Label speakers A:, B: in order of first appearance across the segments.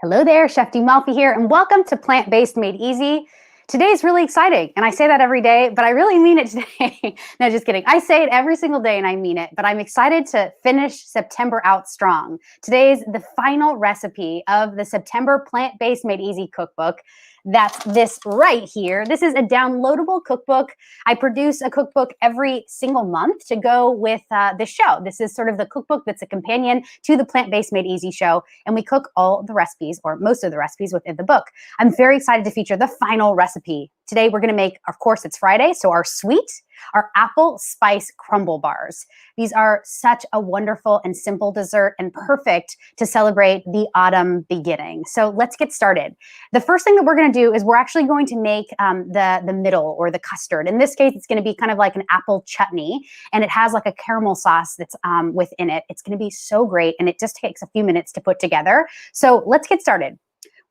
A: Hello there, Chef D Malfi here, and welcome to Plant-Based Made Easy. Today is really exciting, and I say that every day, but I really mean it today. No, just kidding. I say it every single day, and I mean it, but I'm excited to finish September out strong. Today's the final recipe of the September Plant-Based Made Easy cookbook. That's this right here. This is a downloadable cookbook. I produce a cookbook every single month to go with this show. This is sort of the cookbook that's a companion to the Plant-Based Made Easy show, and we cook all the recipes, or most of the recipes within the book. I'm very excited to feature the final recipe. Today we're gonna make, of course it's Friday, so our apple spice crumble bars. These are such a wonderful and simple dessert and perfect to celebrate the autumn beginning. So let's get started. The first thing that we're gonna do is we're actually going to make the middle, or the custard. In this case, it's gonna be kind of like an apple chutney, and it has like a caramel sauce that's within it. It's gonna be so great, and it just takes a few minutes to put together. So let's get started.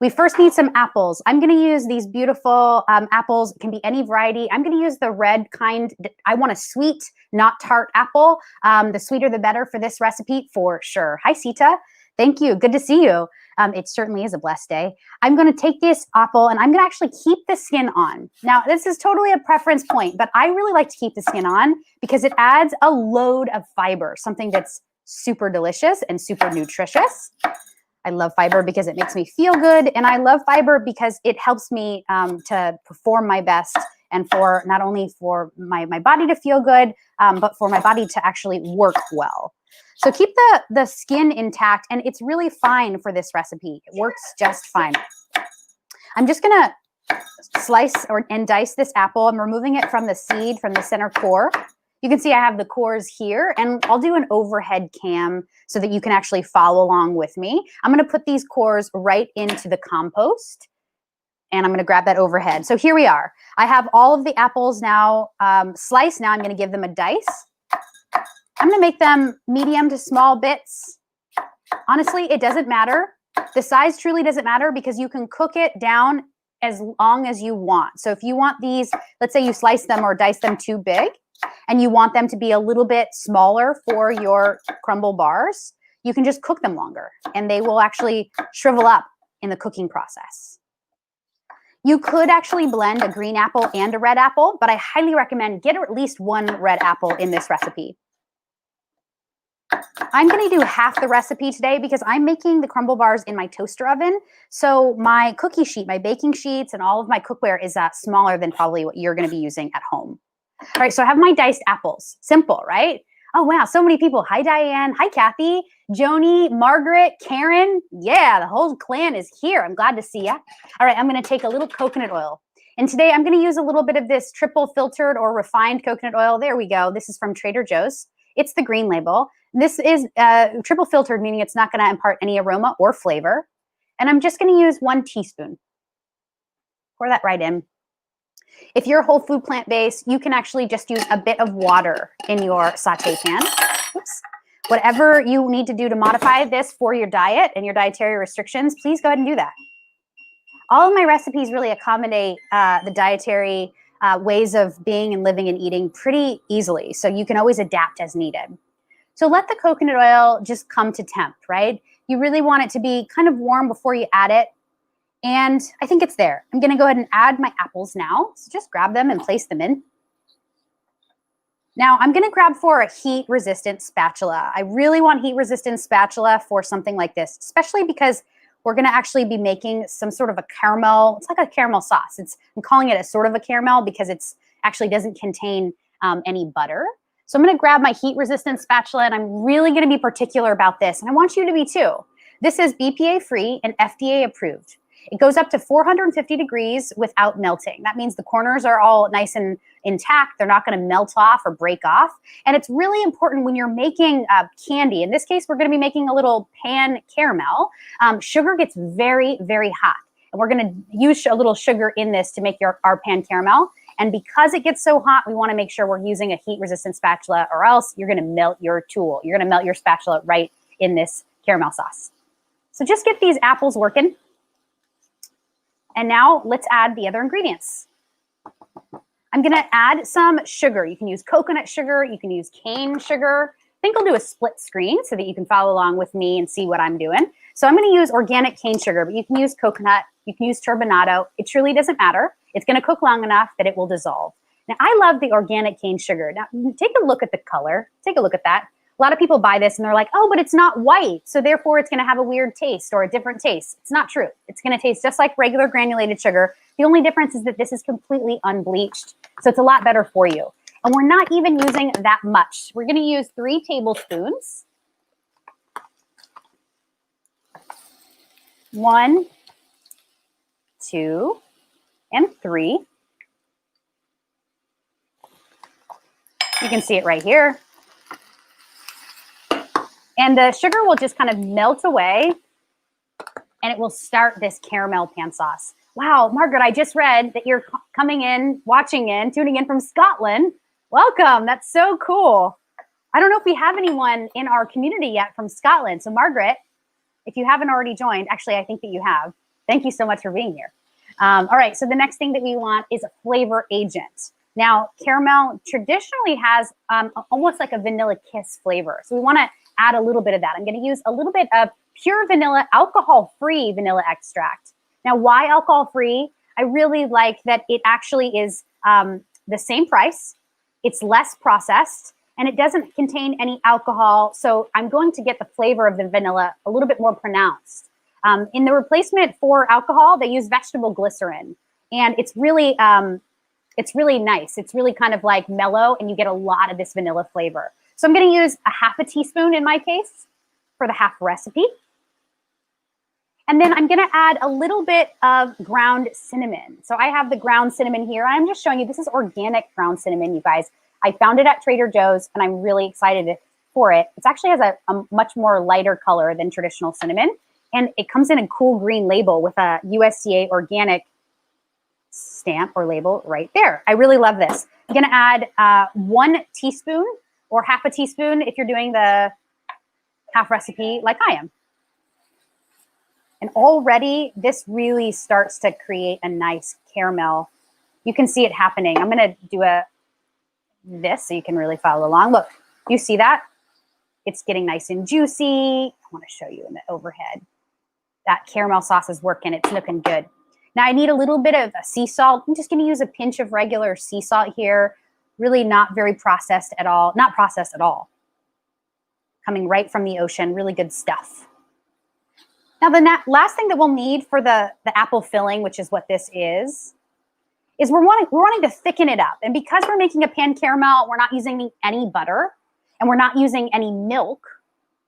A: We first need some apples. I'm gonna use these beautiful apples. It can be any variety. I'm gonna use the red kind. I want a sweet, not tart apple. The sweeter the better for this recipe, for sure. Hi, Sita. Thank you, good to see you. It certainly is a blessed day. I'm gonna take this apple and I'm gonna actually keep the skin on. Now, this is totally a preference point, but I really like to keep the skin on because it adds a load of fiber, something that's super delicious and super nutritious. I love fiber because it makes me feel good, and I love fiber because it helps me to perform my best, and for not only for my body to feel good, but for my body to actually work well. So keep the skin intact, and it's really fine for this recipe. It works just fine. I'm just gonna slice and dice this apple. I'm removing it from the seed, from the center core. You can see I have the cores here, and I'll do an overhead cam so that you can actually follow along with me. I'm gonna put these cores right into the compost, and I'm gonna grab that overhead. So here we are. I have all of the apples now sliced. Now I'm gonna give them a dice. I'm gonna make them medium to small bits. Honestly, it doesn't matter. The size truly doesn't matter because you can cook it down as long as you want. So if you want these, let's say you slice them or dice them too big, and you want them to be a little bit smaller for your crumble bars, you can just cook them longer and they will actually shrivel up in the cooking process. You could actually blend a green apple and a red apple, but I highly recommend get at least one red apple in this recipe. I'm gonna do half the recipe today because I'm making the crumble bars in my toaster oven. So my cookie sheet, my baking sheets, and all of my cookware is smaller than probably what you're gonna be using at home. All right, so I have my diced apples. Simple, right? Oh, wow, so many people. Hi, Diane. Hi, Kathy. Joni, Margaret, Karen. Yeah, the whole clan is here. I'm glad to see ya. All right, I'm going to take a little coconut oil. And today I'm going to use a little bit of this triple filtered or refined coconut oil. There we go. This is from Trader Joe's. It's the green label. This is triple filtered, meaning it's not going to impart any aroma or flavor. And I'm just going to use 1 teaspoon. Pour that right in. If you're whole food plant-based, you can actually just use a bit of water in your saute pan. Oops. Whatever you need to do to modify this for your diet and your dietary restrictions, please go ahead and do that. All of my recipes really accommodate the dietary ways of being and living and eating pretty easily, so you can always adapt as needed. So let the coconut oil just come to temp, right? You really want it to be kind of warm before you add it. And I think it's there. I'm gonna go ahead and add my apples now. So just grab them and place them in. Now I'm gonna grab for a heat-resistant spatula. I really want heat-resistant spatula for something like this, especially because we're gonna actually be making some sort of a caramel. It's like a caramel sauce. I'm calling it a sort of a caramel because it's actually doesn't contain any butter. So I'm gonna grab my heat-resistant spatula, and I'm really gonna be particular about this, and I want you to be too. This is BPA-free and FDA-approved. It goes up to 450 degrees without melting. That means the corners are all nice and intact. They're not going to melt off or break off. And it's really important when you're making candy. In this case, we're going to be making a little pan caramel. Sugar gets very, very hot. And we're going to use a little sugar in this to make our pan caramel. And because it gets so hot, we want to make sure we're using a heat-resistant spatula, or else you're going to melt your tool. You're going to melt your spatula right in this caramel sauce. So just get these apples working. And now let's add the other ingredients. I'm gonna add some sugar. You can use coconut sugar, you can use cane sugar, think I'll do a split screen so that you can follow along with me and see what I'm doing. So I'm going to use organic cane sugar, but you can use coconut, you can use turbinado. It truly doesn't matter. It's going to cook long enough that it will dissolve. Now, I love the organic cane sugar. Now, take a look at the color. Take a look at that. A lot of people buy this and they're like, oh, but it's not white, so therefore it's going to have a weird taste or a different taste. It's not true. It's going to taste just like regular granulated sugar. The only difference is that this is completely unbleached, so it's a lot better for you. And we're not even using that much. We're going to use 3 tablespoons. 1, 2, and 3. You can see it right here. And the sugar will just kind of melt away and it will start this caramel pan sauce. Wow, Margaret, I just read that you're coming in, watching in, tuning in from Scotland. Welcome, that's so cool. I don't know if we have anyone in our community yet from Scotland. So Margaret, if you haven't already joined, actually, I think that you have. Thank you so much for being here. All right, so the next thing that we want is a flavor agent. Now, caramel traditionally has almost like a vanilla kiss flavor. So we want to add a little bit of that. I'm going to use a little bit of pure vanilla, alcohol-free vanilla extract. Now, why alcohol-free? I really like that it actually is the same price. It's less processed, and it doesn't contain any alcohol. So I'm going to get the flavor of the vanilla a little bit more pronounced. In the replacement for alcohol, they use vegetable glycerin, and it's really nice. It's really kind of like mellow, and you get a lot of this vanilla flavor. So I'm going to use a half a teaspoon in my case for the half recipe. And then I'm going to add a little bit of ground cinnamon. So I have the ground cinnamon here. I'm just showing you, this is organic ground cinnamon, you guys. I found it at Trader Joe's, and I'm really excited for it. It actually has a much more lighter color than traditional cinnamon. And it comes in a cool green label with a USDA organic stamp or label right there. I really love this. I'm going to add 1 teaspoon or half a teaspoon if you're doing the half recipe like I am. And already this really starts to create a nice caramel. You can see it happening. I'm going to do this so you can really follow along. Look, you see that? It's getting nice and juicy. I want to show you in the overhead. That caramel sauce is working. It's looking good. Now I need a little bit of sea salt. I'm just going to use a pinch of regular sea salt here. Really not very processed at all. Not processed at all. Coming right from the ocean. Really good stuff. Now the last thing that we'll need for the apple filling, which is what this is we're wanting to thicken it up. And because we're making a pan caramel, we're not using any butter and we're not using any milk,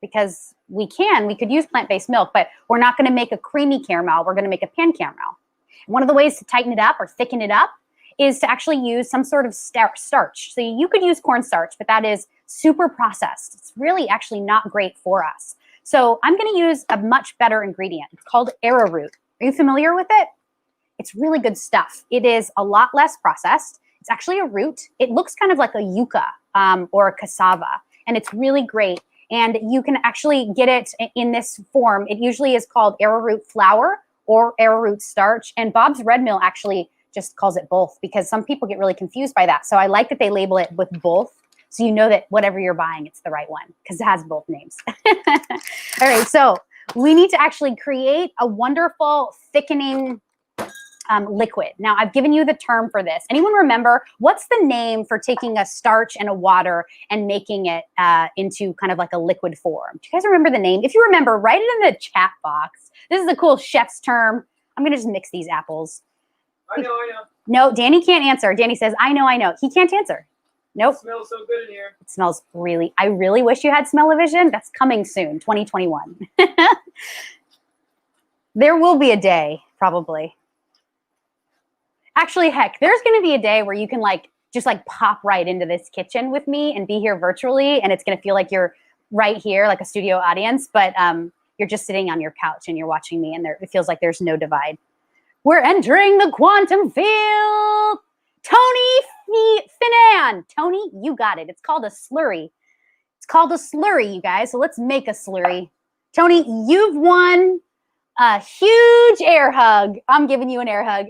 A: because we could use plant-based milk, but we're not going to make a creamy caramel. We're going to make a pan caramel. One of the ways to tighten it up or thicken it up is to actually use some sort of starch. So you could use cornstarch, but that is super processed. It's really actually not great for us. So I'm going to use a much better ingredient. It's called arrowroot. Are you familiar with it? It's really good stuff. It is a lot less processed. It's actually a root. It looks kind of like a yucca or a cassava, and it's really great. And you can actually get it in this form. It usually is called arrowroot flour or arrowroot starch. And Bob's Red Mill actually just calls it both, because some people get really confused by that. So I like that they label it with both, so you know that whatever you're buying, it's the right one, because it has both names. All right, so we need to actually create a wonderful thickening liquid. Now, I've given you the term for this. Anyone remember what's the name for taking a starch and a water and making it into kind of like a liquid form? Do you guys remember the name? If you remember, write it in the chat box. This is a cool chef's term. I'm going to just mix these apples.
B: I know.
A: No, Danny can't answer. Danny says, I know. He can't answer. Nope.
B: It smells so good in here.
A: It smells I really wish you had smell-o-vision. That's coming soon, 2021. There will be a day, probably. Actually, heck, there's going to be a day where you can just pop right into this kitchen with me and be here virtually, and it's going to feel like you're right here, like a studio audience, but you're just sitting on your couch and you're watching me, and it feels like there's no divide. We're entering the quantum field. Tony Finan. Tony, you got it. It's called a slurry. It's called a slurry, you guys. So let's make a slurry. Tony, you've won a huge air hug. I'm giving you an air hug.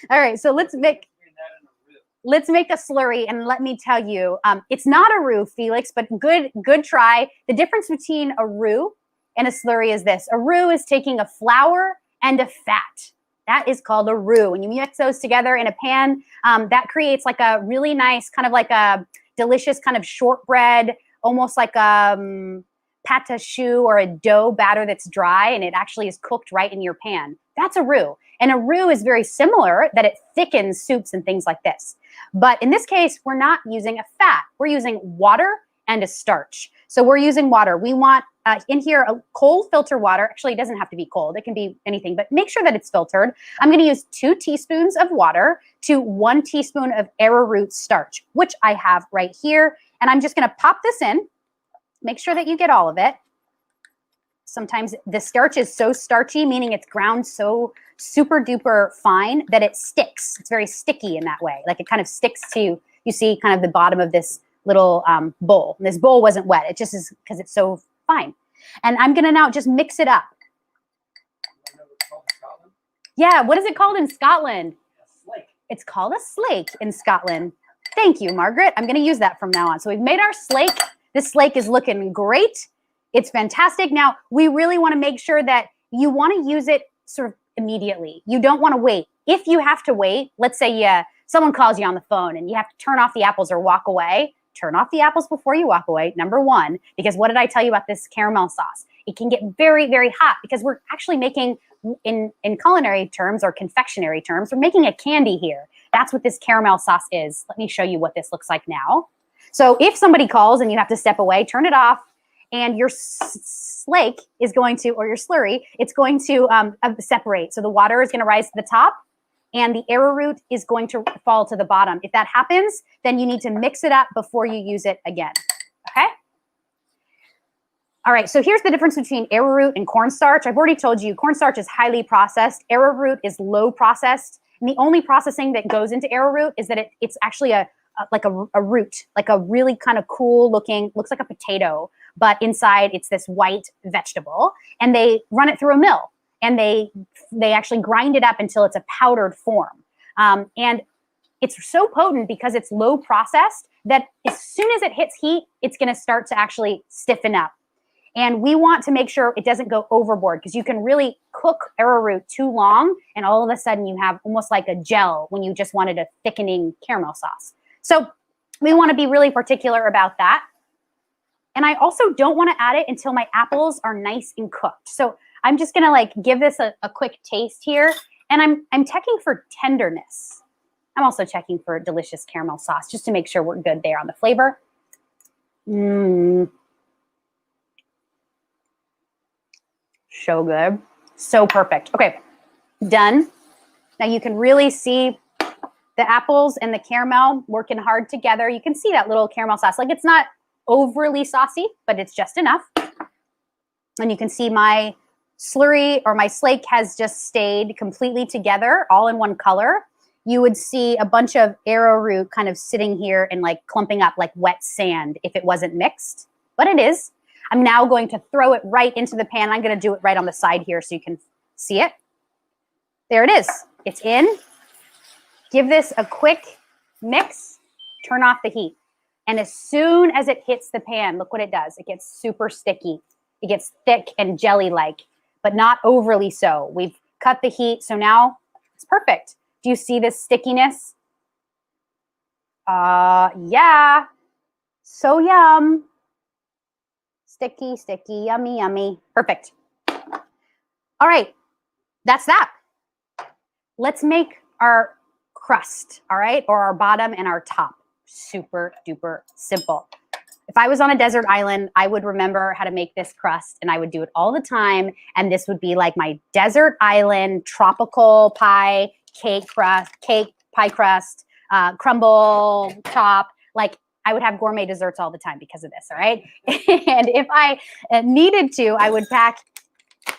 A: All right, so let's make. let's make a slurry, and let me tell you, it's not a roux, Felix, but good try. The difference between a roux and a slurry is this. A roux is taking a flour and a fat. That is called a roux. When you mix those together in a pan, that creates like a really nice, kind of like a delicious kind of shortbread, almost like a pâte à choux or a dough batter that's dry, and it actually is cooked right in your pan. That's a roux. And a roux is very similar, that it thickens soups and things like this. But in this case, we're not using a fat. We're using water and a starch. So we're using water. We want in here a cold filter water. Actually, it doesn't have to be cold. It can be anything, but make sure that it's filtered. I'm going to use 2 teaspoons of water to 1 teaspoon of arrowroot starch, which I have right here. And I'm just going to pop this in. Make sure that you get all of it. Sometimes the starch is so starchy, meaning it's ground so super duper fine that it sticks. It's very sticky in that way. Like it kind of sticks to, you see kind of the bottom of this little bowl. And this bowl wasn't wet. It just is because it's so fine. And I'm going to now just mix it up. Yeah, what is it called in Scotland?
B: A slake.
A: It's called a slake in Scotland. Thank you, Margaret. I'm going to use that from now on. So we've made our slake. This slake is looking great. It's fantastic. Now, we really want to make sure that you want to use it sort of immediately. You don't want to wait. If you have to wait, let's say someone calls you on the phone and you have to turn off the apples or walk away, turn off the apples before you walk away, number one, because what did I tell you about this caramel sauce? It can get very, very hot because we're actually making, in culinary terms or confectionery terms, we're making a candy here. That's what this caramel sauce is. Let me show you what this looks like now. So if somebody calls and you have to step away, turn it off, and your slake is going to, or your slurry, it's going to separate. So the water is going to rise to the top and the arrowroot is going to fall to the bottom. If that happens, then you need to mix it up before you use it again, okay? All right, so here's the difference between arrowroot and cornstarch. I've already told you cornstarch is highly processed. Arrowroot is low processed. And the only processing that goes into arrowroot is that it's actually like a root, like a really kind of cool looking, looks like a potato, but inside it's this white vegetable, and they run it through a mill and they actually grind it up until it's a powdered form. And it's so potent because it's low processed that as soon as it hits heat, it's going to start to actually stiffen up. And we want to make sure it doesn't go overboard because you can really cook arrowroot too long and all of a sudden you have almost like a gel when you just wanted a thickening caramel sauce. So we want to be really particular about that. And I also don't want to add it until my apples are nice and cooked. So I'm just going to like give this a quick taste here. And I'm checking for tenderness. I'm also checking for delicious caramel sauce just to make sure we're good there on the flavor. So good. So perfect. Okay, done. Now you can really see the apples and the caramel working hard together. You can see that little caramel sauce. Like it's not overly saucy, but it's just enough. And you can see my slurry or my slake has just stayed completely together, all in one color. You would see a bunch of arrowroot kind of sitting here and like clumping up like wet sand if it wasn't mixed, but it is. I'm now going to throw it right into the pan. I'm going to do it right on the side here so you can see it. There it is. It's in. Give this a quick mix. Turn off the heat. And as soon as it hits the pan, look what it does. It gets super sticky. It gets thick and jelly-like, but not overly so. We've cut the heat, so now it's perfect. Do you see this stickiness? Yeah. So yum. Sticky, sticky, yummy, yummy. Perfect. All right, that's that. Let's make our crust, all right, or our bottom and our top. Super duper simple. If I was on a desert island, I would remember how to make this crust and I would do it all the time. And this would be like my desert island tropical pie, cake crust, cake pie crust, crumble top. Like I would have gourmet desserts all the time because of this, all right? And if I needed to, I would pack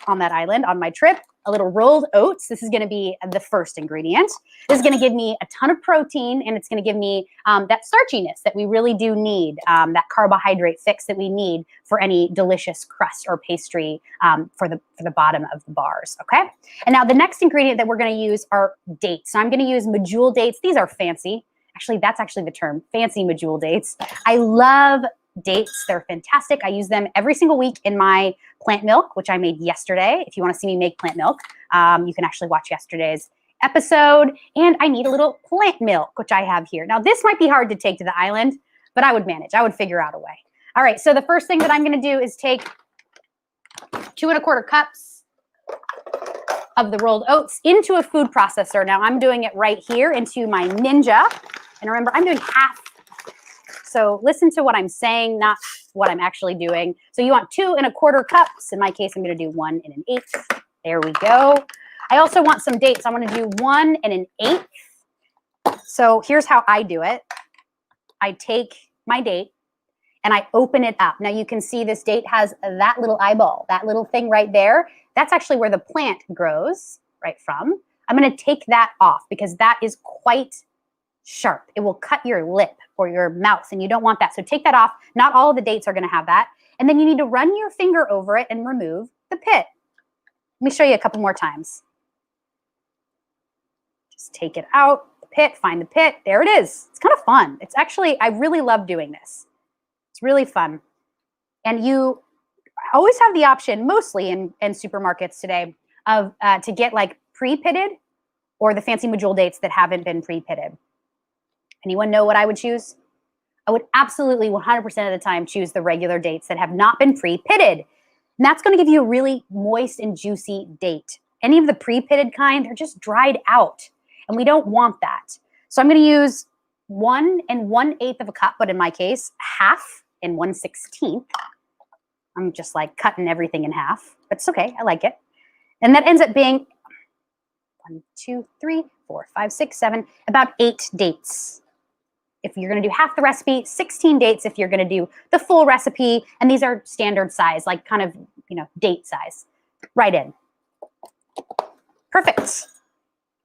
A: on that island on my trip a little rolled oats. This is going to be the first ingredient. This is going to give me a ton of protein, and it's going to give me that starchiness that we really do need, that carbohydrate fix that we need for any delicious crust or pastry for the bottom of the bars, okay? And now the next ingredient that we're going to use are dates. So I'm going to use medjool dates. These are fancy. Actually, that's actually the term, fancy medjool dates. I love dates. They're fantastic. I use them every single week in my plant milk, which I made yesterday. If you want to see me make plant milk, you can actually watch yesterday's episode. And I need a little plant milk, which I have here. Now, this might be hard to take to the island, but I would manage. I would figure out a way. All right, so the first thing that I'm going to do is take 2 1/4 cups of the rolled oats into a food processor. Now, I'm doing it right here into my Ninja. And remember, I'm doing half. So listen to what I'm saying, not what I'm actually doing. So you want 2 1/4 cups. In my case, I'm going to do 1 1/8. There we go. I also want some dates. I want to do 1 1/8. So here's how I do it. I take my date and I open it up. Now you can see this date has that little eyeball, that little thing right there. That's actually where the plant grows right from. I'm going to take that off because that is quite sharp. It will cut your lip or your mouth and you don't want that. So take that off. Not all of the dates are going to have that. And then you need to run your finger over it and remove the pit. Let me show you a couple more times. Just take it out, the pit, find the pit. There it is. It's kind of fun. It's actually, I really love doing this. It's really fun. And you always have the option, mostly in supermarkets today, of to get like pre-pitted or the fancy medjool dates that haven't been pre-pitted. Anyone know what I would choose? I would absolutely 100% of the time choose the regular dates that have not been pre-pitted. And that's going to give you a really moist and juicy date. Any of the pre-pitted kind, they're just dried out. And we don't want that. So I'm going to use 1 1/8 of a cup, but in my case, half and 1/16. I'm just like cutting everything in half, but it's okay. I like it. And that ends up being 1, 2, 3, 4, 5, 6, 7, about 8 dates. If you're going to do half the recipe, 16 dates if you're going to do the full recipe. And these are standard size, like kind of, date size. Right in. Perfect.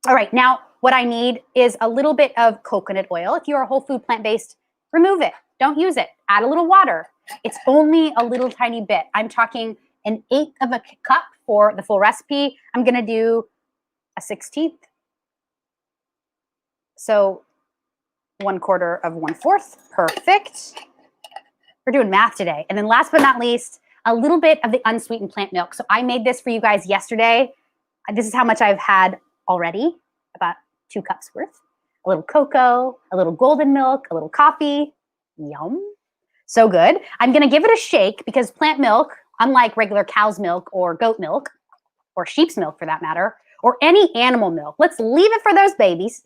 A: All right, now what I need is a little bit of coconut oil. If you're a whole food plant-based, remove it. Don't use it. Add a little water. It's only a little tiny bit. I'm talking 1/8 of a cup for the full recipe. I'm going to do a 1/16. So 1/4 of 1/4. Perfect. We're doing math today. And then last but not least, a little bit of the unsweetened plant milk. So I made this for you guys yesterday. This is how much I've had already, about 2 cups worth. A little cocoa, a little golden milk, a little coffee. Yum. So good. I'm going to give it a shake because plant milk, unlike regular cow's milk or goat milk or sheep's milk for that matter, or any animal milk, let's leave it for those babies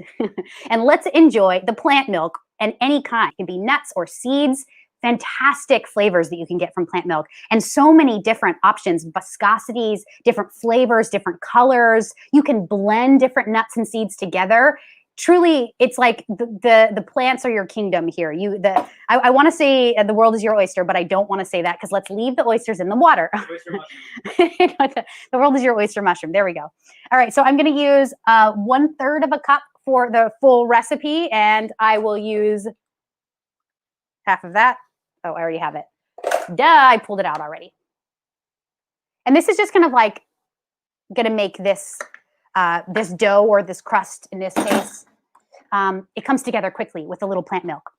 A: and let's enjoy the plant milk and any kind. It can be nuts or seeds. Fantastic flavors that you can get from plant milk and so many different options, viscosities, different flavors, different colors. You can blend different nuts and seeds together. Truly, it's like the plants are your kingdom here. I want to say the world is your oyster, but I don't want to say that because let's leave the oysters in the water. The world is your oyster mushroom. There we go. All right, so I'm going to use 1/3 of a cup for the full recipe, and I will use half of that. Oh, I already have it. Duh, I pulled it out already. And this is just kind of like going to make this this dough or this crust in this case. It comes together quickly with a little plant milk.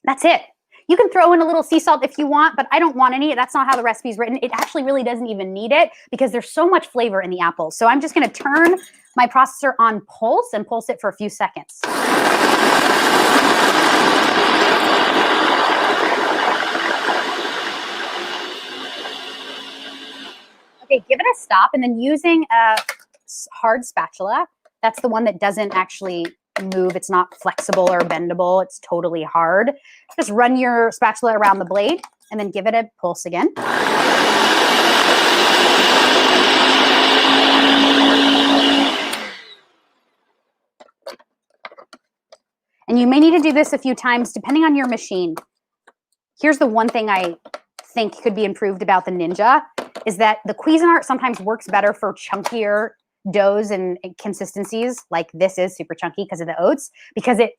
A: That's it. You can throw in a little sea salt if you want, but I don't want any. That's not how the recipe is written. It actually really doesn't even need it because there's so much flavor in the apples. So I'm just going to turn my processor on pulse and pulse it for a few seconds. Okay, give it a stop, and then using a hard spatula, that's the one that doesn't actually move. It's not flexible or bendable. It's totally hard. Just run your spatula around the blade and then give it a pulse again. And you may need to do this a few times depending on your machine. Here's the one thing I think could be improved about the Ninja is that the Cuisinart sometimes works better for chunkier doughs and consistencies, like this is super chunky because of the oats, because it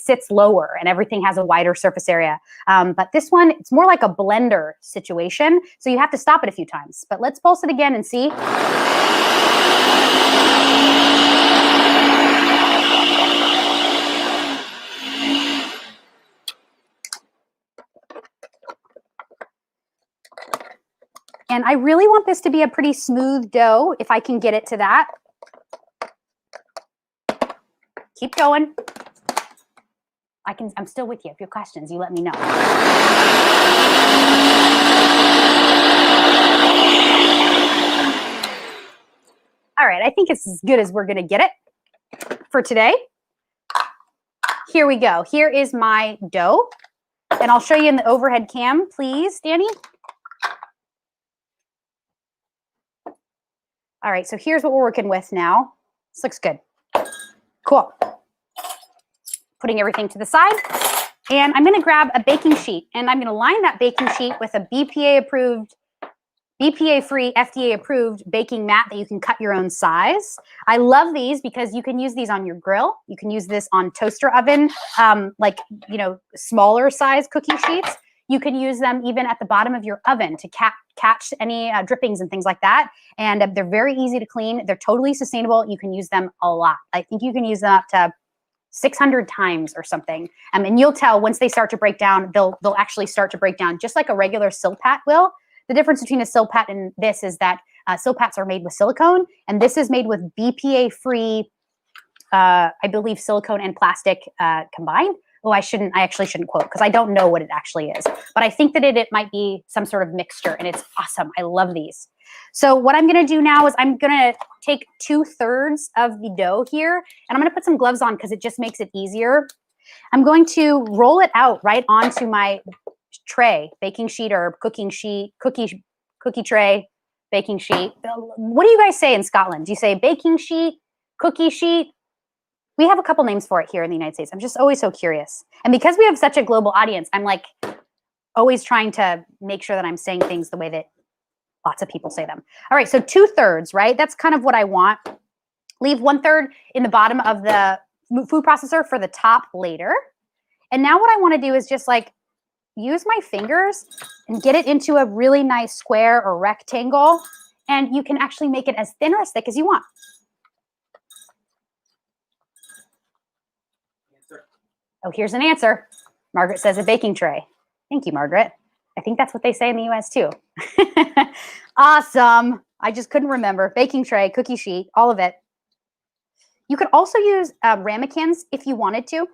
A: sits lower and everything has a wider surface area. But this one, it's more like a blender situation, so you have to stop it a few times. But let's pulse it again and see. And I really want this to be a pretty smooth dough if I can get it to that. Keep going. I'm still with you. If you have questions, you let me know. All right, I think it's as good as we're gonna get it for today. Here we go. Here is my dough. And I'll show you in the overhead cam, please, Danny. All right, so here's what we're working with now. This looks good. Cool. Putting everything to the side. And I'm gonna grab a baking sheet and I'm gonna line that baking sheet with a BPA-approved, BPA-free, FDA-approved baking mat that you can cut your own size. I love these because you can use these on your grill. You can use this on toaster oven, like, you know, smaller size cookie sheets. You can use them even at the bottom of your oven to catch any drippings and things like that. And they're very easy to clean. They're totally sustainable. You can use them a lot. I think you can use them up to 600 times or something. And you'll tell once they start to break down, they'll actually start to break down just like a regular Silpat will. The difference between a Silpat and this is that Silpats are made with silicone, and this is made with BPA-free, I believe, silicone and plastic combined. Oh, I actually shouldn't quote because I don't know what it actually is, but I think that it might be some sort of mixture, and it's awesome. I love these. So what I'm gonna do now is I'm gonna take 2/3 of the dough here, and I'm gonna put some gloves on because it just makes it easier. I'm going to roll it out right onto my tray, baking sheet or cooking sheet, cookie tray, baking sheet. What do you guys say in Scotland? Do you say baking sheet, cookie sheet? We have a couple names for it here in the United States. I'm just always so curious. And because we have such a global audience, I'm like always trying to make sure that I'm saying things the way that lots of people say them. All right, so 2/3, right? That's kind of what I want. Leave 1/3 in the bottom of the food processor for the top later. And now what I want to do is just like use my fingers and get it into a really nice square or rectangle. And you can actually make it as thin or as thick as you want. Oh, here's an answer. Margaret says a baking tray. Thank you, Margaret. I think that's what they say in the US too. Awesome. I just couldn't remember. Baking tray, cookie sheet, all of it. You could also use ramekins if you wanted to.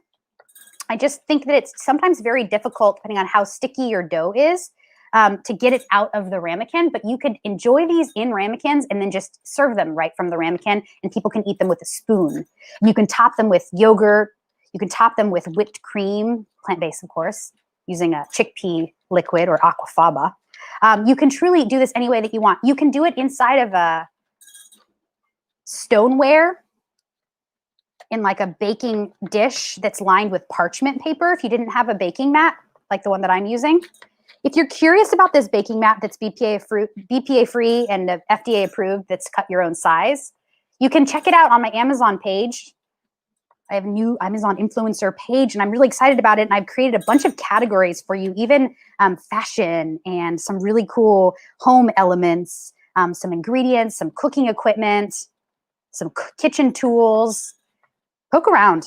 A: I just think that it's sometimes very difficult, depending on how sticky your dough is, to get it out of the ramekin, but you could enjoy these in ramekins and then just serve them right from the ramekin, and people can eat them with a spoon. You can top them with yogurt. You can top them with whipped cream, plant-based, of course, using a chickpea liquid or aquafaba. You can truly do this any way that you want. You can do it inside of a stoneware in like a baking dish that's lined with parchment paper if you didn't have a baking mat like the one that I'm using. If you're curious about this baking mat that's BPA-free and FDA-approved that's cut your own size, you can check it out on my Amazon page. I have a new Amazon influencer page and I'm really excited about it. And I've created a bunch of categories for you, even fashion and some really cool home elements, some ingredients, some cooking equipment, some kitchen tools. Poke around.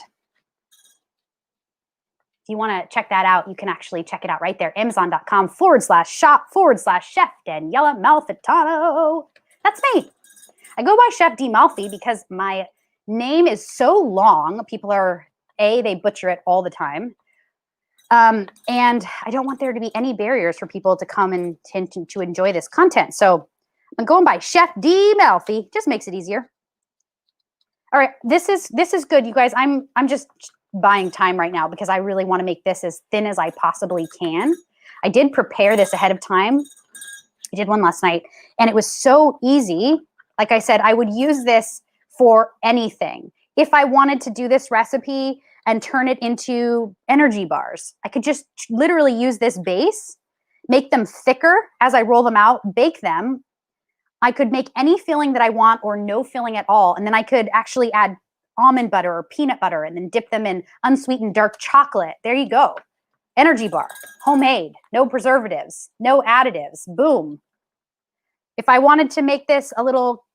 A: If you want to check that out, you can actually check it out right there. Amazon.com/shop/Chef Daniela Malfitano. That's me. I go by Chef D Malfi because my name is so long. People they butcher it all the time. And I don't want there to be any barriers for people to come and to enjoy this content. So I'm going by Chef D Malfi. Just makes it easier. All right, this is good, you guys. I'm just buying time right now because I really want to make this as thin as I possibly can. I did prepare this ahead of time. I did one last night, and it was so easy. Like I said, I would use this for anything. If I wanted to do this recipe and turn it into energy bars, I could just literally use this base, make them thicker as I roll them out, bake them. I could make any filling that I want or no filling at all. And then I could actually add almond butter or peanut butter and then dip them in unsweetened dark chocolate. There you go. Energy bar, homemade, no preservatives, no additives, boom. If I wanted to make this a little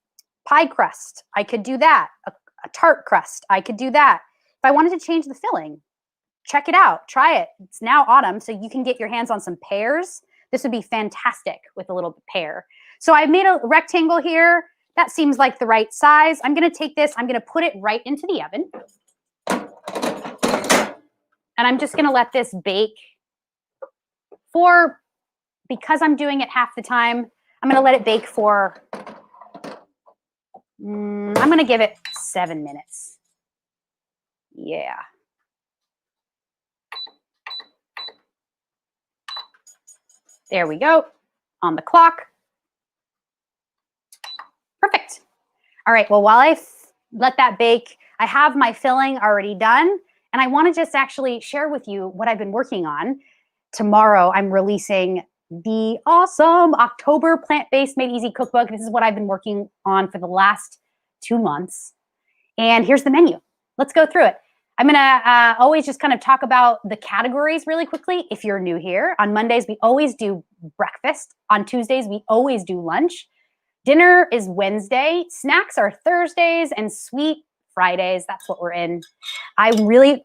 A: pie crust, I could do that. A tart crust, I could do that. If I wanted to change the filling, check it out, try it. It's now autumn, so you can get your hands on some pears. This would be fantastic with a little pear. So I made a rectangle here. That seems like the right size. I'm going to take this, I'm going to put it right into the oven. And I'm just going to let this bake for, because I'm doing it half the time, I'm going to let it bake for, I'm going to give it 7 minutes. Yeah. There we go, on the clock. Perfect. All right, well, while I let that bake, I have my filling already done, and I want to just actually share with you what I've been working on. Tomorrow, I'm releasing the awesome October Plant-Based Made Easy Cookbook. This is what I've been working on for the last 2 months. And here's the menu. Let's go through it. I'm going to always just kind of talk about the categories really quickly. If you're new here, on Mondays, we always do breakfast. On Tuesdays, we always do lunch. Dinner is Wednesday. Snacks are Thursdays, and sweet Fridays. That's what we're in. I'm really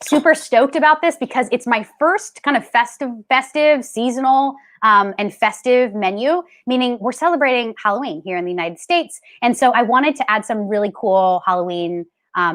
A: super stoked about this because it's my first kind of festive, seasonal, and festive menu, meaning we're celebrating Halloween here in the United States. And so I wanted to add some really cool Halloween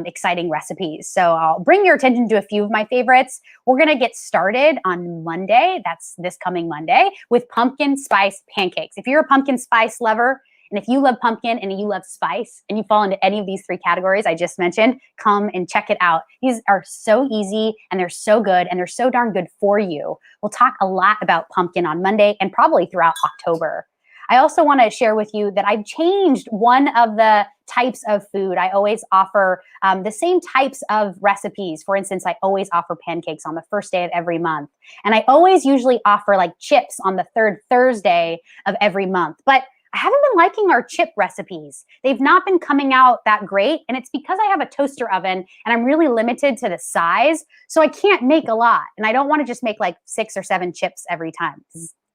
A: exciting recipes. So I'll bring your attention to a few of my favorites. We're going to get started on Monday. That's this coming Monday with pumpkin spice pancakes. If you're a pumpkin spice lover, and if you love pumpkin and you love spice and you fall into any of these 3 categories I just mentioned, come and check it out. These are so easy and they're so good and they're so darn good for you. We'll talk a lot about pumpkin on Monday and probably throughout October. I also want to share with you that I've changed one of the types of food. I always offer the same types of recipes. For instance, I always offer pancakes on the first day of every month. And I always usually offer like chips on the 3rd Thursday of every month. But I haven't been liking our chip recipes. They've not been coming out that great. And it's because I have a toaster oven and I'm really limited to the size. So I can't make a lot. And I don't want to just make like 6 or 7 chips every time.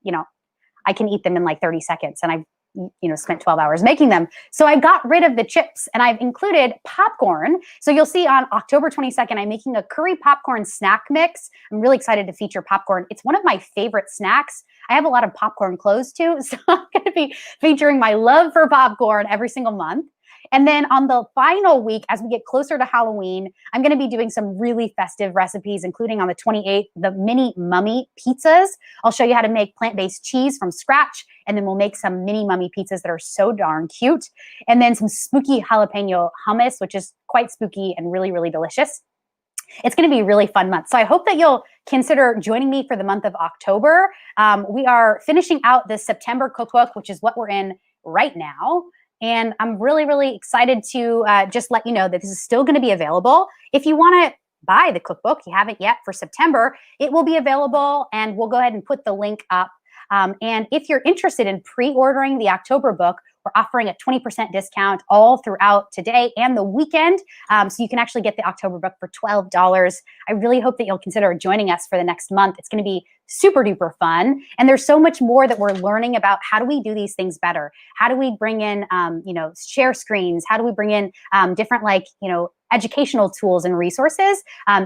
A: You know, I can eat them in like 30 seconds and I've spent 12 hours making them. So I got rid of the chips and I've included popcorn. So you'll see on October 22nd, I'm making a curry popcorn snack mix. I'm really excited to feature popcorn. It's one of my favorite snacks. I have a lot of popcorn clothes too. So I'm going to be featuring my love for popcorn every single month. And then on the final week, as we get closer to Halloween, I'm going to be doing some really festive recipes, including on the 28th, the mini mummy pizzas. I'll show you how to make plant-based cheese from scratch, and then we'll make some mini mummy pizzas that are so darn cute. And then some spooky jalapeno hummus, which is quite spooky and really, really delicious. It's going to be a really fun month. So I hope that you'll consider joining me for the month of October. We are finishing out the September cookbook, which is what we're in right now. And I'm really, really excited to just let you know that this is still going to be available. If you want to buy the cookbook, you haven't yet for September, it will be available and we'll go ahead and put the link up. And if you're interested in pre-ordering the October book, we're offering a 20% discount all throughout today and the weekend. So you can actually get the October book for $12. I really hope that you'll consider joining us for the next month. It's going to be super duper fun. And there's so much more that we're learning about how do we do these things better? How do we bring in, share screens? How do we bring in different educational tools and resources,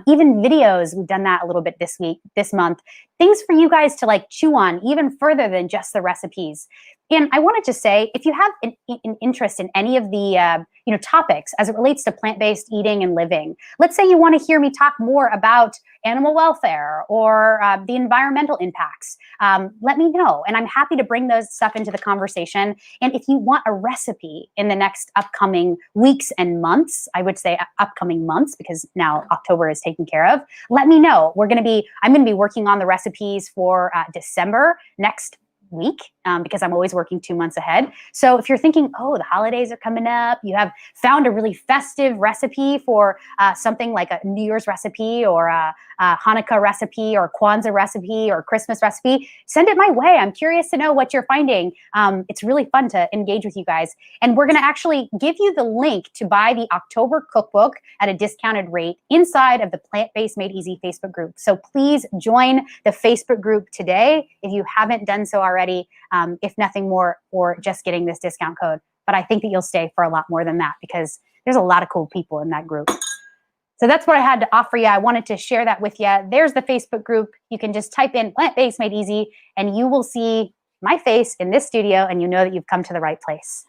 A: even videos. We've done that a little bit this month. Things for you guys to chew on even further than just the recipes. And I wanted to say, if you have an interest in any of the topics as it relates to plant-based eating and living, let's say you want to hear me talk more about animal welfare or the environmental impacts, let me know. And I'm happy to bring those stuff into the conversation. And if you want a recipe in the next upcoming weeks and months, I would say upcoming months, because now October is taken care of, let me know. I'm going to be working on the recipes for December next week because I'm always working 2 months ahead. So if you're thinking, oh, the holidays are coming up, you have found a really festive recipe for something like a New Year's recipe or a Hanukkah recipe or Kwanzaa recipe or Christmas recipe, send it my way. I'm curious to know what you're finding. It's really fun to engage with you guys. And we're going to actually give you the link to buy the October cookbook at a discounted rate inside of the Plant-Based Made Easy Facebook group. So please join the Facebook group today if you haven't done so already, if nothing more for just getting this discount code. But I think that you'll stay for a lot more than that because there's a lot of cool people in that group. So that's what I had to offer you. I wanted to share that with you. There's the Facebook group. You can just type in Plant-Based Made Easy and you will see my face in this studio, and you know that you've come to the right place.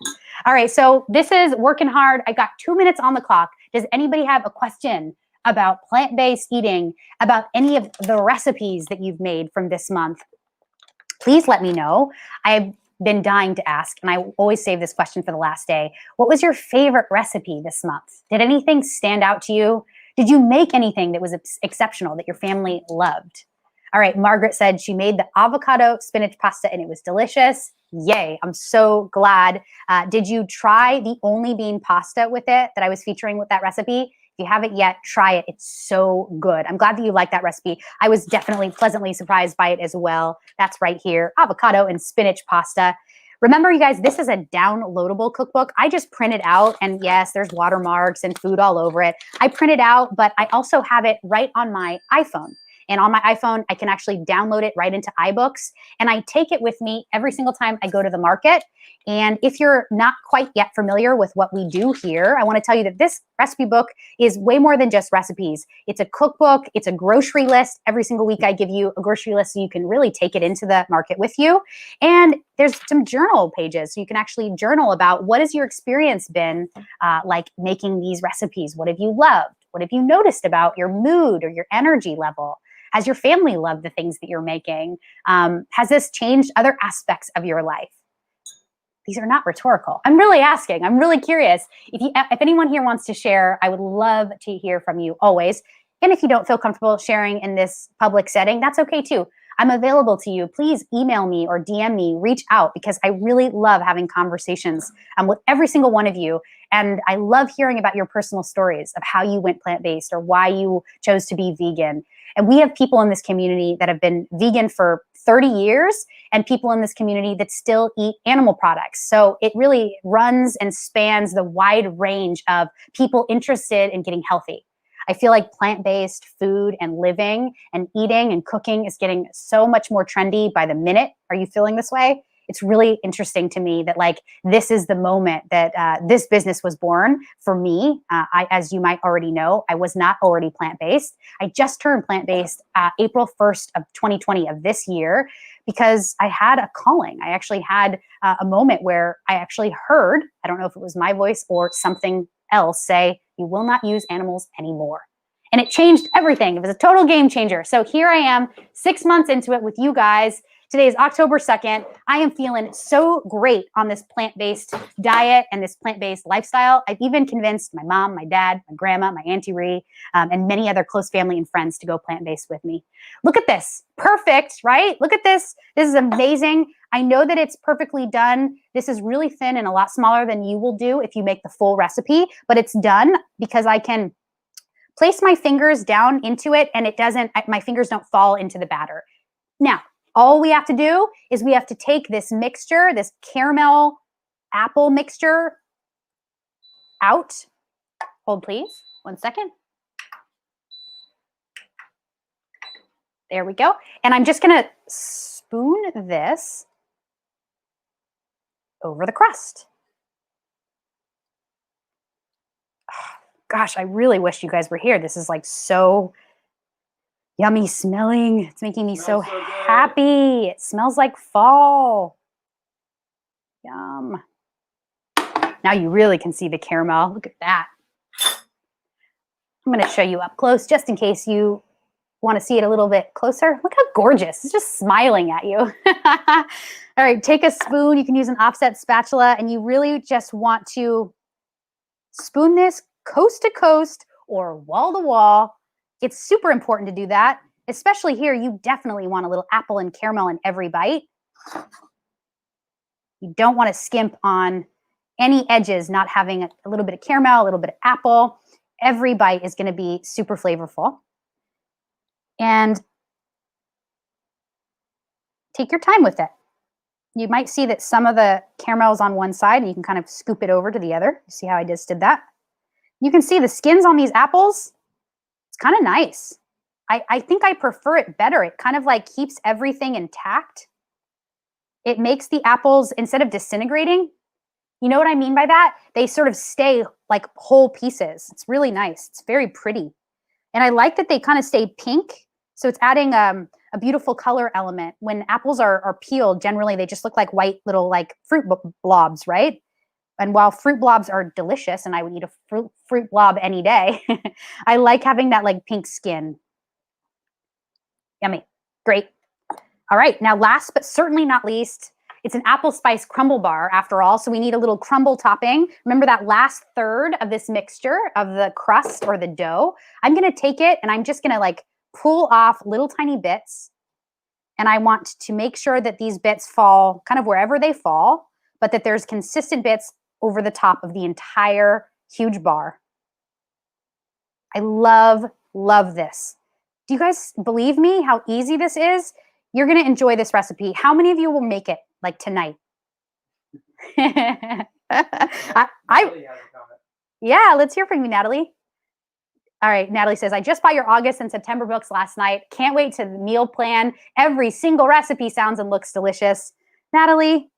A: All right, so this is Working Hard. I got 2 minutes on the clock. Does anybody have a question about plant-based eating, about any of the recipes that you've made from this month? Please let me know. I've been dying to ask, and I always save this question for the last day. What was your favorite recipe this month? Did anything stand out to you? Did you make anything that was exceptional that your family loved? All right, Margaret said she made the avocado spinach pasta and it was delicious. Yay, I'm so glad. Did you try the only bean pasta with it that I was featuring with that recipe? If you haven't yet, try it. It's so good. I'm glad that you like that recipe. I was definitely pleasantly surprised by it as well. That's right here, avocado and spinach pasta. Remember, you guys, this is a downloadable cookbook. I just print it out, and yes, there's watermarks and food all over it. I print it out, but I also have it right on my iPhone. And on my iPhone, I can actually download it right into iBooks. And I take it with me every single time I go to the market. And if you're not quite yet familiar with what we do here, I want to tell you that this recipe book is way more than just recipes. It's a cookbook. It's a grocery list. Every single week I give you a grocery list so you can really take it into the market with you. And there's some journal pages. So you can actually journal about what has your experience been like making these recipes? What have you loved? What have you noticed about your mood or your energy level? Has your family loved the things that you're making? Has this changed other aspects of your life? These are not rhetorical. I'm really asking. I'm really curious. If anyone here wants to share, I would love to hear from you always. And if you don't feel comfortable sharing in this public setting, that's okay too. I'm available to you. Please email me or DM me, reach out, because I really love having conversations with every single one of you. And I love hearing about your personal stories of how you went plant-based or why you chose to be vegan. And we have people in this community that have been vegan for 30 years and people in this community that still eat animal products. So it really runs and spans the wide range of people interested in getting healthy. I feel like plant-based food and living and eating and cooking is getting so much more trendy by the minute. Are you feeling this way? It's really interesting to me that like this is the moment that this business was born for me. As you might already know, I was not already plant-based. I just turned plant-based April 1st of 2020 of this year because I had a calling. I actually had a moment where I actually heard, I don't know if it was my voice or something else, say, you will not use animals anymore. And it changed everything. It was a total game changer. So here I am 6 months into it with you guys. Today is October 2nd. I am feeling so great on this plant-based diet and this plant-based lifestyle. I've even convinced my mom, my dad, my grandma, my Auntie Ree, and many other close family and friends to go plant-based with me. Look at this. Perfect, right? Look at this. This is amazing. I know that it's perfectly done. This is really thin and a lot smaller than you will do if you make the full recipe, but it's done because I can place my fingers down into it and my fingers don't fall into the batter. Now, all we have to do is we have to take this mixture, this caramel apple mixture out. Hold please, 1 second. There we go. And I'm just gonna spoon this over the crust. Oh, gosh, I really wish you guys were here. This is like so yummy smelling. It's making me so happy. It smells like fall. Yum. Now you really can see the caramel. Look at that. I'm going to show you up close just in case you want to see it a little bit closer. Look how gorgeous. It's just smiling at you. All right, take a spoon. You can use an offset spatula, and you really just want to spoon this coast to coast or wall to wall. It's super important to do that, especially here. You definitely want a little apple and caramel in every bite. You don't want to skimp on any edges, not having a little bit of caramel, a little bit of apple. Every bite is going to be super flavorful. And take your time with it. You might see that some of the caramel is on one side, and you can kind of scoop it over to the other. You see how I just did that? You can see the skins on these apples. It's kind of nice. I think I prefer it better. It kind of like keeps everything intact. It makes the apples, instead of disintegrating, you know what I mean by that? They sort of stay like whole pieces. It's really nice. It's very pretty. And I like that they kind of stay pink. So it's adding a beautiful color element. When apples are peeled, generally they just look like white little like fruit blobs, right? And while fruit blobs are delicious, and I would eat a fruit blob any day, I like having that like pink skin. Yummy. Great. All right. Now, last but certainly not least, it's an apple spice crumble bar after all. So we need a little crumble topping. Remember that last third of this mixture of the crust or the dough? I'm going to take it and I'm just going to like pull off little tiny bits. And I want to make sure that these bits fall kind of wherever they fall, but that there's consistent bits over the top of the entire huge bar. I love, love this. Do you guys believe me how easy this is? You're going to enjoy this recipe. How many of you will make it like tonight? Yeah, let's hear from you, Natalie. All right, Natalie says, I just bought your August and September books last night. Can't wait to meal plan. Every single recipe sounds and looks delicious. Natalie,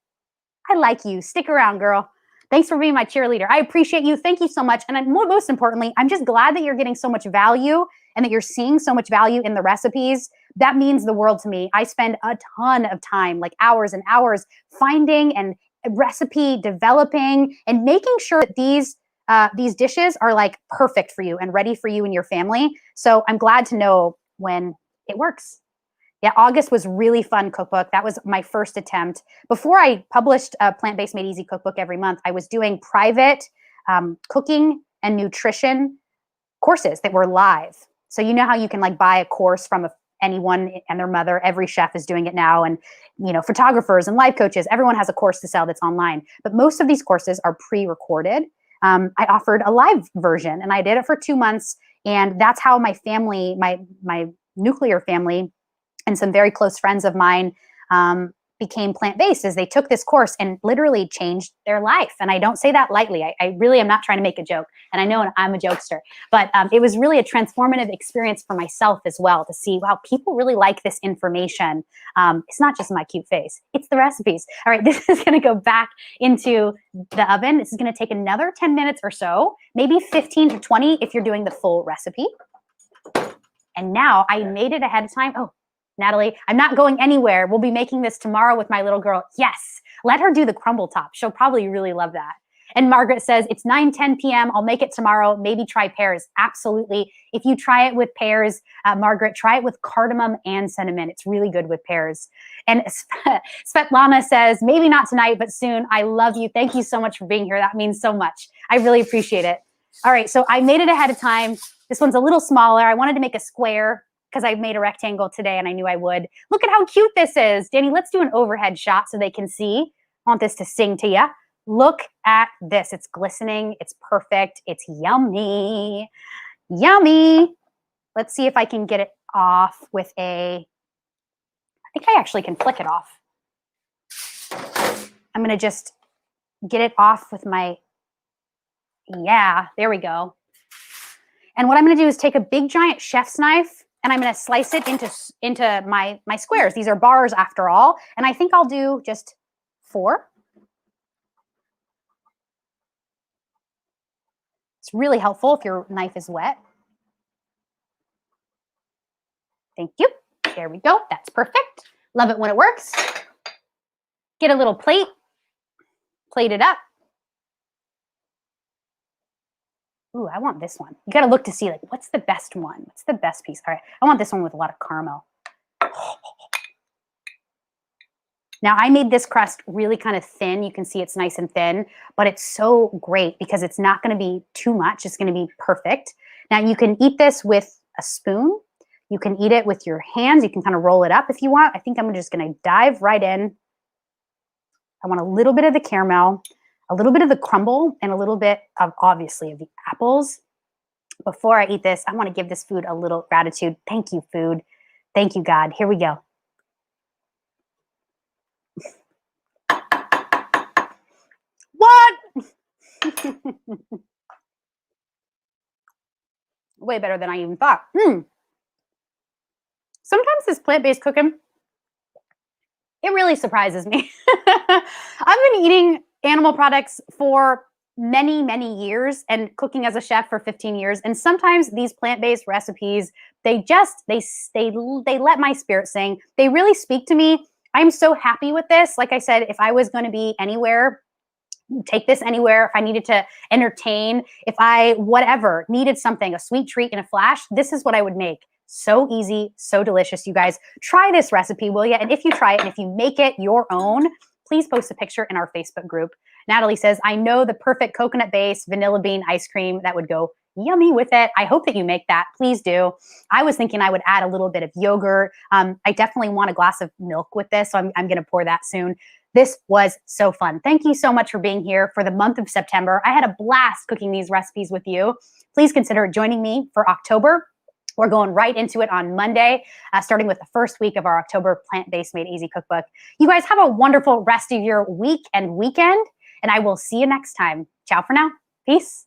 A: I like you. Stick around, girl. Thanks for being my cheerleader. I appreciate you. Thank you so much. And most importantly, I'm just glad that you're getting so much value and that you're seeing so much value in the recipes. That means the world to me. I spend a ton of time, like hours and hours, finding and recipe developing and making sure that these dishes are like perfect for you and ready for you and your family. So I'm glad to know when it works. Yeah, August was really fun cookbook. That was my first attempt. Before I published a plant-based made easy cookbook every month, I was doing private cooking and nutrition courses that were live. So you know how you can like buy a course from anyone and their mother. Every chef is doing it now. And, you know, photographers and life coaches, everyone has a course to sell that's online. But most of these courses are pre-recorded. I offered a live version and I did it for 2 months. And that's how my family, my nuclear family, and some very close friends of mine became plant-based as they took this course and literally changed their life. And I don't say that lightly. I really am not trying to make a joke. And I know I'm a jokester. But it was really a transformative experience for myself as well to see, wow, people really like this information. It's not just my cute face. It's the recipes. All right, this is going to go back into the oven. This is going to take another 10 minutes or so, maybe 15 to 20 if you're doing the full recipe. And now I made it ahead of time. Oh, Natalie, I'm not going anywhere. We'll be making this tomorrow with my little girl. Yes, let her do the crumble top. She'll probably really love that. And Margaret says, it's 9:10 p.m. I'll make it tomorrow. Maybe try pears. Absolutely. If you try it with pears, Margaret, try it with cardamom and cinnamon. It's really good with pears. And Svetlana says, maybe not tonight, but soon. I love you. Thank you so much for being here. That means so much. I really appreciate it. All right, so I made it ahead of time. This one's a little smaller. I wanted to make a square because I made a rectangle today and I knew I would. Look at how cute this is. Danny, let's do an overhead shot so they can see. I want this to sing to you. Look at this. It's glistening. It's perfect. It's yummy. Yummy. Let's see if I can get it off with I think I actually can flick it off. I'm going to just get it off with yeah, there we go. And what I'm going to do is take a big giant chef's knife and I'm going to slice it into my squares. These are bars after all. And I think I'll do just 4. It's really helpful if your knife is wet. Thank you. There we go. That's perfect. Love it when it works. Get a little plate. Plate it up. Ooh, I want this one. You got to look to see, like, what's the best one? What's the best piece? All right, I want this one with a lot of caramel. Now, I made this crust really kind of thin. You can see it's nice and thin, but it's so great because it's not going to be too much. It's going to be perfect. Now, you can eat this with a spoon. You can eat it with your hands. You can kind of roll it up if you want. I think I'm just going to dive right in. I want a little bit of the caramel, a little bit of the crumble, and a little bit of, obviously, of the apples. Before I eat this, I want to give this food a little gratitude. Thank you, food. Thank you, God. Here we go. What? Way better than I even thought. Sometimes this plant-based cooking, it really surprises me. I've been eating animal products for many, many years and cooking as a chef for 15 years. And sometimes these plant-based recipes, they let my spirit sing. They really speak to me. I'm so happy with this. Like I said, if I was going to be anywhere, take this anywhere. If I needed to entertain, if I, whatever, needed something, a sweet treat in a flash, this is what I would make. So easy, so delicious. You guys try this recipe, will you? And if you try it and if you make it your own, please post a picture in our Facebook group. Natalie says, I know the perfect coconut-based vanilla bean ice cream that would go yummy with it. I hope that you make that. Please do. I was thinking I would add a little bit of yogurt. I definitely want a glass of milk with this, so I'm going to pour that soon. This was so fun. Thank you so much for being here for the month of September. I had a blast cooking these recipes with you. Please consider joining me for October. We're going right into it on Monday, starting with the first week of our October Plant-Based Made Easy Cookbook. You guys have a wonderful rest of your week and weekend, and I will see you next time. Ciao for now. Peace.